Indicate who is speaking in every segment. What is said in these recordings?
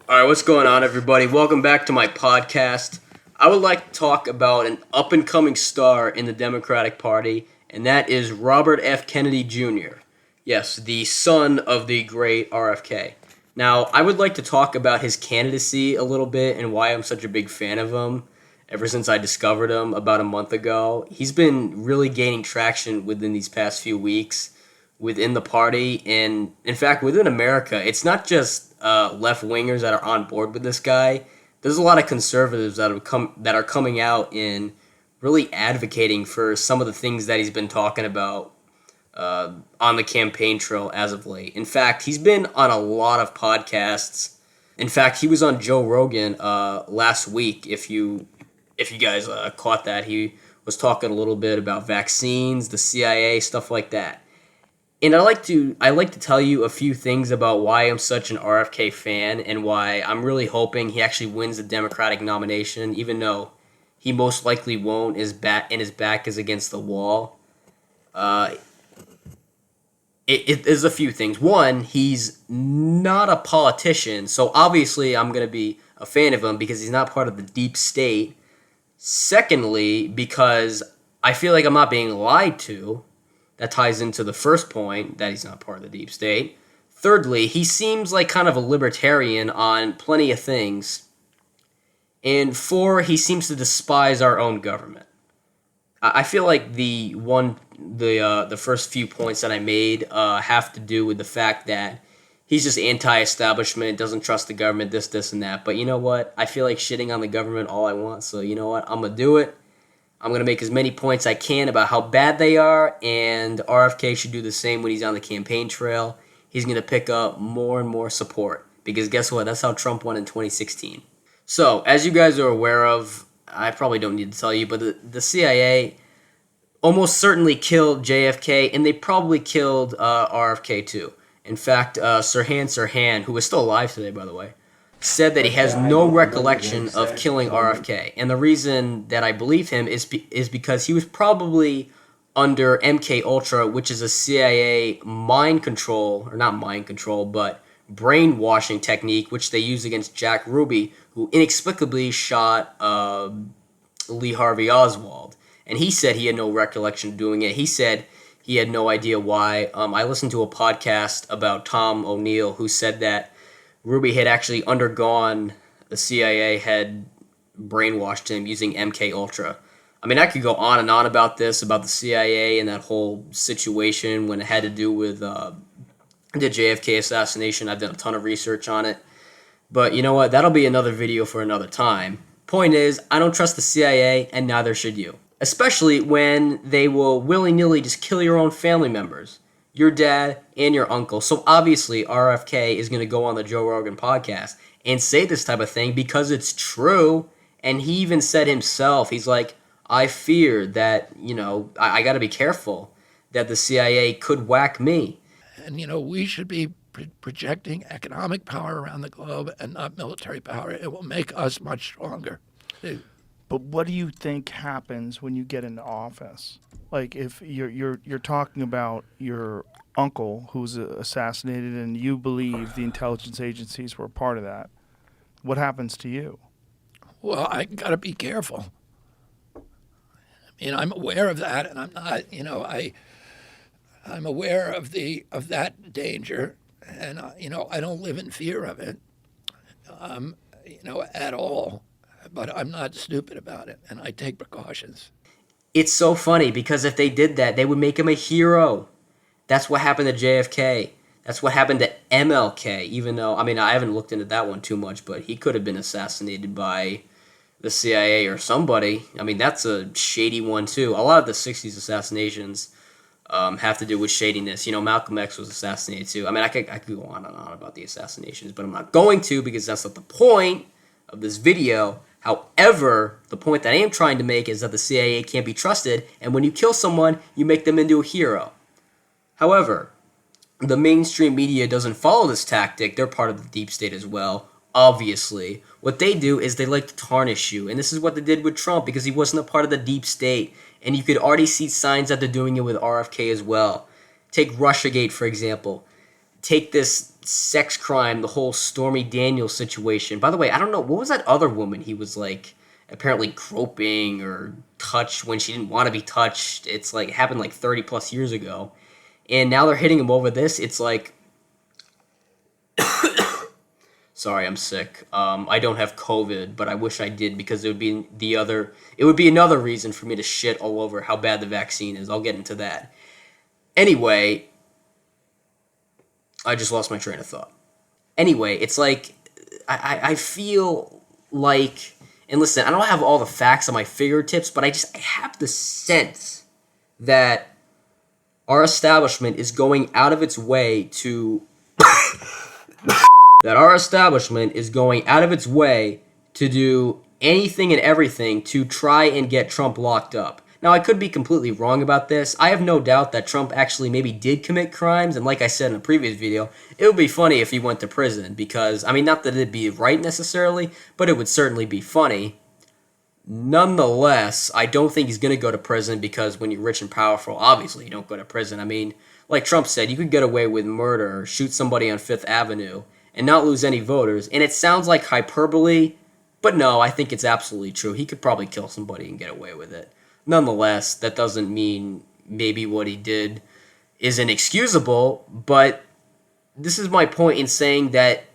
Speaker 1: All right, what's going on, everybody? Welcome back to my podcast. I would like to talk about an up-and-coming star in the Democratic Party, and that is Robert F. Kennedy Jr. Yes, the son of the great RFK. Now, I would like to talk about his candidacy a little bit and why I'm such a big fan of him ever since I discovered him about a month ago. He's been really gaining traction within these past few weeks within the party, and in fact within America. It's not just left wingers that are on board with this guy. There's a lot of conservatives that are coming out and really advocating for some of the things that he's been talking about on the campaign trail as of late. In fact, he's been on a lot of podcasts. In fact, he was on Joe Rogan last week. If you guys caught that, he was talking a little bit about vaccines, the CIA, stuff like that. And I like to tell you a few things about why I'm such an RFK fan and why I'm really hoping he actually wins the Democratic nomination, even though he most likely won't. His back is against the wall. It is a few things. One, he's not a politician, so obviously I'm going to be a fan of him because he's not part of the deep state. Secondly, because I feel like I'm not being lied to. That ties into the first point, that he's not part of the deep state. Thirdly, he seems like kind of a libertarian on plenty of things. And four, he seems to despise our own government. I feel like the first few points that I made have to do with the fact that he's just anti-establishment, doesn't trust the government, this, and that. But you know what? I feel like shitting on the government all I want, so you know what? I'm going to do it. I'm going to make as many points I can about how bad they are, and RFK should do the same when he's on the campaign trail. He's going to pick up more and more support, because guess what? That's how Trump won in 2016. So, as you guys are aware of, I probably don't need to tell you, but the CIA almost certainly killed JFK, and they probably killed RFK too. In fact, Sirhan, who is still alive today, by the way, said that he has no recollection of killing RFK. And the reason that I believe him is because he was probably under MK Ultra, which is a CIA mind control, or not mind control, but brainwashing technique, which they used against Jack Ruby, who inexplicably shot Lee Harvey Oswald. And he said he had no recollection of doing it. He said he had no idea why. I listened to a podcast about Tom O'Neill, who said that Ruby had actually undergone, the CIA had brainwashed him using MK Ultra. I mean, I could go on and on about this, about the CIA and that whole situation when it had to do with the JFK assassination. I've done a ton of research on it. But you know what? That'll be another video for another time. Point is, I don't trust the CIA, and neither should you. Especially when they will willy-nilly just kill your own family members. Your dad and your uncle. So obviously RFK is going to go on the Joe Rogan podcast and say this type of thing because it's true. And he even said himself, he's like, I fear that, I got to be careful that the CIA could whack me.
Speaker 2: And, we should be projecting economic power around the globe and not military power. It will make us much stronger.
Speaker 3: But what do you think happens when you get into office? Like, if you're talking about your uncle who's assassinated, and you believe the intelligence agencies were a part of that, what happens to you?
Speaker 2: Well, I got to be careful. I mean, I'm aware of that, and I'm not. I'm aware of that danger, and I don't live in fear of it, at all. But I'm not stupid about it, and I take precautions.
Speaker 1: It's so funny because if they did that, they would make him a hero. That's what happened to JFK. That's what happened to MLK, even though, I haven't looked into that one too much, but he could have been assassinated by the CIA or somebody. That's a shady one too. A lot of the 60s assassinations have to do with shadiness. Malcolm X was assassinated too. I could go on and on about the assassinations, but I'm not going to because that's not the point of this video. However, the point that I am trying to make is that the CIA can't be trusted, and when you kill someone, you make them into a hero. However, the mainstream media doesn't follow this tactic. They're part of the deep state as well, obviously. What they do is they like to tarnish you, and this is what they did with Trump because he wasn't a part of the deep state, and you could already see signs that they're doing it with RFK as well. Take Russiagate, for example. Take this sex crime, the whole Stormy Daniels situation. By the way, I don't know, what was that other woman he was like apparently groping or touched when she didn't want to be touched? It's like it happened like 30 plus years ago. And now they're hitting him over this. It's like, sorry, I'm sick. I don't have COVID, but I wish I did because it would be another reason for me to shit all over how bad the vaccine is. I'll get into that. Anyway, I just lost my train of thought. Anyway, it's like I feel like, and listen, I don't have all the facts on my fingertips, but I have the sense that our establishment is going out of its way to do anything and everything to try and get Trump locked up. Now, I could be completely wrong about this. I have no doubt that Trump actually maybe did commit crimes, and like I said in a previous video, it would be funny if he went to prison because, I mean, not that it'd be right necessarily, but it would certainly be funny. Nonetheless, I don't think he's going to go to prison because when you're rich and powerful, obviously you don't go to prison. I mean, like Trump said, you could get away with murder, shoot somebody on Fifth Avenue, and not lose any voters. And it sounds like hyperbole, but no, I think it's absolutely true. He could probably kill somebody and get away with it. Nonetheless, that doesn't mean maybe what he did is inexcusable, but this is my point in saying that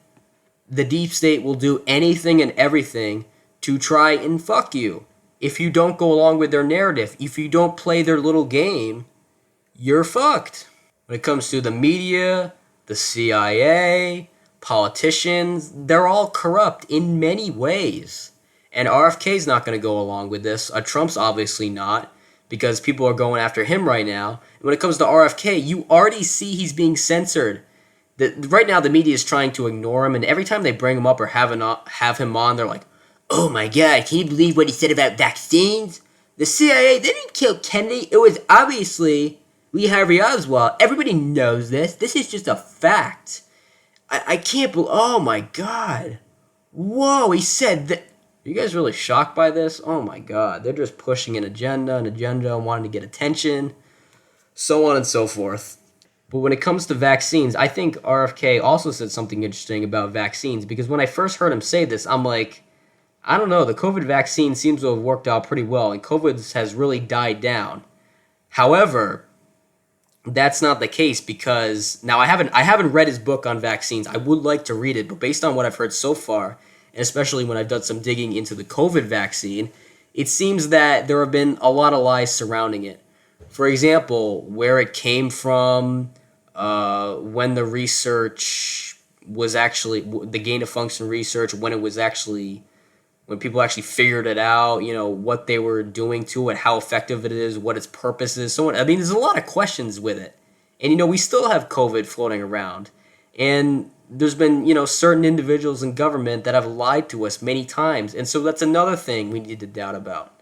Speaker 1: the deep state will do anything and everything to try and fuck you. If you don't go along with their narrative, if you don't play their little game, you're fucked. When it comes to the media, the CIA, politicians, they're all corrupt in many ways. And RFK's not going to go along with this. Trump's obviously not, because people are going after him right now. And when it comes to RFK, you already see he's being censored. Right now, the media is trying to ignore him, and every time they bring him up or have him on, they're like, oh my God, can you believe what he said about vaccines? The CIA, they didn't kill Kennedy. It was obviously Lee Harvey Oswald. Everybody knows this. This is just a fact. I can't believe, oh my God. Whoa, he said that. Are you guys really shocked by this? Oh my God. They're just pushing an agenda, and wanting to get attention, so on and so forth. But when it comes to vaccines, I think RFK also said something interesting about vaccines, because when I first heard him say this, I'm like, I don't know, the COVID vaccine seems to have worked out pretty well, and COVID has really died down. However, that's not the case because, now I haven't read his book on vaccines. I would like to read it, but based on what I've heard so far, and especially when I've done some digging into the COVID vaccine, it seems that there have been a lot of lies surrounding it. For example, where it came from, when the research was actually, the gain-of-function research, when people actually figured it out, what they were doing to it, how effective it is, what its purpose is, so on. I mean, there's a lot of questions with it. And, we still have COVID floating around. And there's been, certain individuals in government that have lied to us many times. And so that's another thing we need to doubt about.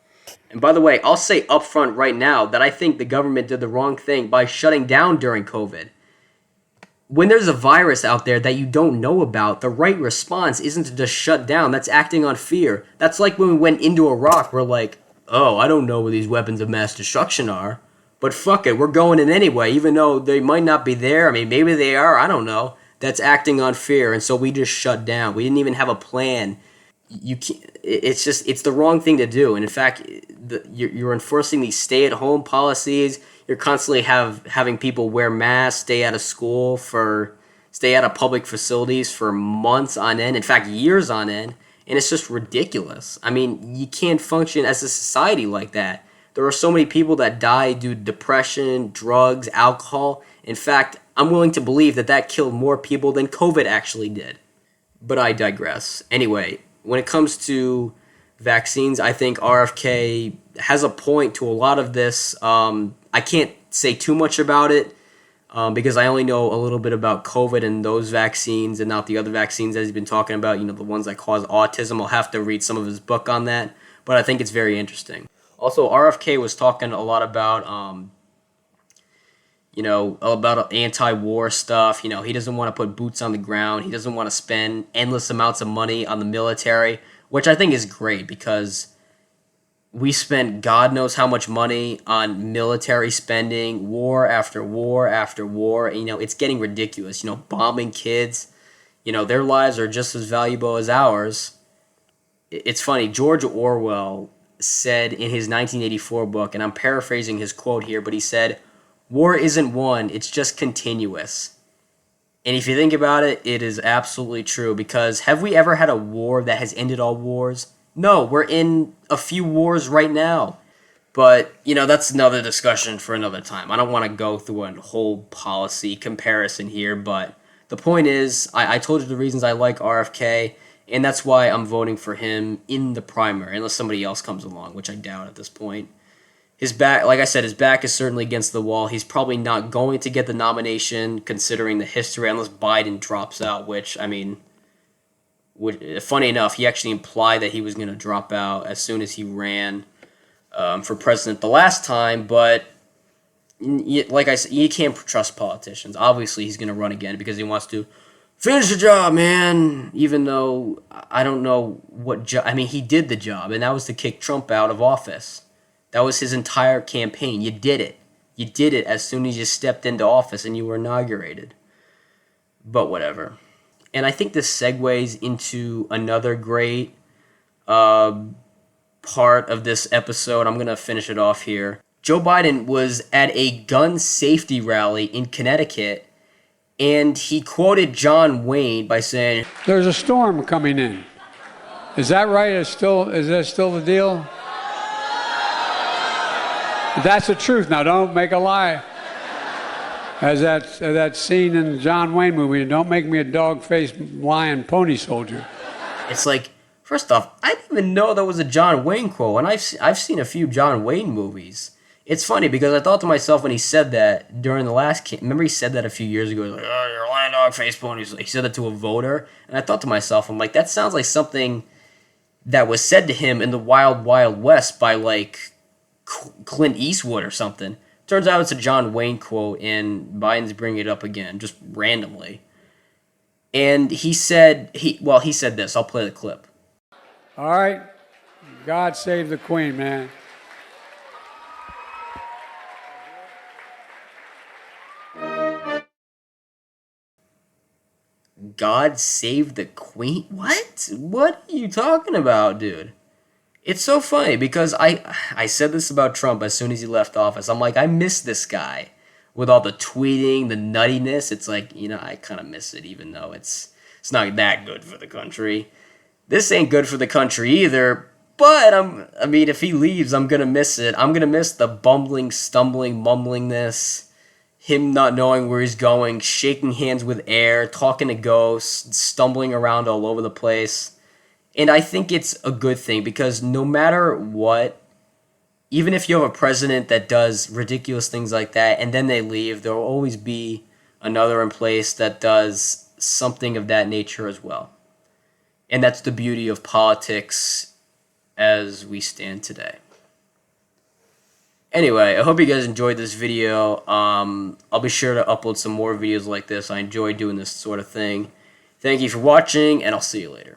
Speaker 1: And by the way, I'll say up front right now that I think the government did the wrong thing by shutting down during COVID. When there's a virus out there that you don't know about, the right response isn't to just shut down. That's acting on fear. That's like when we went into Iraq, we're like, oh, I don't know where these weapons of mass destruction are, but fuck it, we're going in anyway, even though they might not be there. I mean, maybe they are, I don't know. That's acting on fear, and so we just shut down. We didn't even have a plan. You can't, it's the wrong thing to do. And in fact, you're enforcing these stay-at-home policies. You're constantly having people wear masks, stay out of public facilities for months on end, in fact, years on end, and it's just ridiculous. I mean, you can't function as a society like that. There are so many people that die due to depression, drugs, alcohol. In fact, I'm willing to believe that killed more people than COVID actually did. But I digress. Anyway, when it comes to vaccines, I think RFK has a point to a lot of this. I can't say too much about it because I only know a little bit about COVID and those vaccines and not the other vaccines that he's been talking about, the ones that cause autism. I'll have to read some of his book on that, but I think it's very interesting. Also, RFK was talking a lot about, about anti-war stuff. He doesn't want to put boots on the ground. He doesn't want to spend endless amounts of money on the military, which I think is great because We spent God knows how much money on military spending, war after war after war. And, it's getting ridiculous. Bombing kids. Their lives are just as valuable as ours. It's funny. George Orwell said in his 1984 book, and I'm paraphrasing his quote here, but he said, "War isn't won, it's just continuous." And if you think about it, it is absolutely true, because have we ever had a war that has ended all wars? No, we're in a few wars right now. But, that's another discussion for another time. I don't want to go through a whole policy comparison here, but the point is, I told you the reasons I like RFK, and that's why I'm voting for him in the primary, unless somebody else comes along, which I doubt at this point. His back, like I said, his back is certainly against the wall. He's probably not going to get the nomination, considering the history, unless Biden drops out, which, funny enough, he actually implied that he was going to drop out as soon as he ran for president the last time, but like I said, you can't trust politicians. Obviously, he's going to run again because he wants to finish the job, man, even though I don't know what job. He did the job, and that was to kick Trump out of office. That was his entire campaign. You did it. You did it as soon as you stepped into office and you were inaugurated. But whatever. And I think this segues into another great part of this episode. I'm going to finish it off here. Joe Biden was at a gun safety rally in Connecticut, and he quoted John Wayne by saying,
Speaker 4: "There's a storm coming in." Is that right? Is that still the deal? That's the truth. Now, don't make a lie. As that scene in the John Wayne movie, don't make me a dog-faced lion pony soldier.
Speaker 1: It's like, first off, I didn't even know that was a John Wayne quote, and I've seen a few John Wayne movies. It's funny because I thought to myself when he said that during the last, remember he said that a few years ago, he was like, "Oh, you're a lion, dog-faced pony." He said that to a voter, and I thought to myself, I'm like, that sounds like something that was said to him in the Wild Wild West by like Clint Eastwood or something. Turns out it's a John Wayne quote, and Biden's bringing it up again, just randomly. And he said this. I'll play the clip.
Speaker 4: All right. God save the Queen, man.
Speaker 1: God save the Queen? What? What are you talking about, dude? It's so funny because I said this about Trump as soon as he left office. I'm like, I miss this guy with all the tweeting, the nuttiness. It's like, I kind of miss it, even though it's not that good for the country. This ain't good for the country either. But if he leaves, I'm gonna miss it. I'm gonna miss the bumbling, stumbling, mumblingness, him not knowing where he's going, shaking hands with air, talking to ghosts, stumbling around all over the place. And I think it's a good thing because no matter what, even if you have a president that does ridiculous things like that and then they leave, there will always be another in place that does something of that nature as well. And that's the beauty of politics as we stand today. Anyway, I hope you guys enjoyed this video. I'll be sure to upload some more videos like this. I enjoy doing this sort of thing. Thank you for watching, and I'll see you later.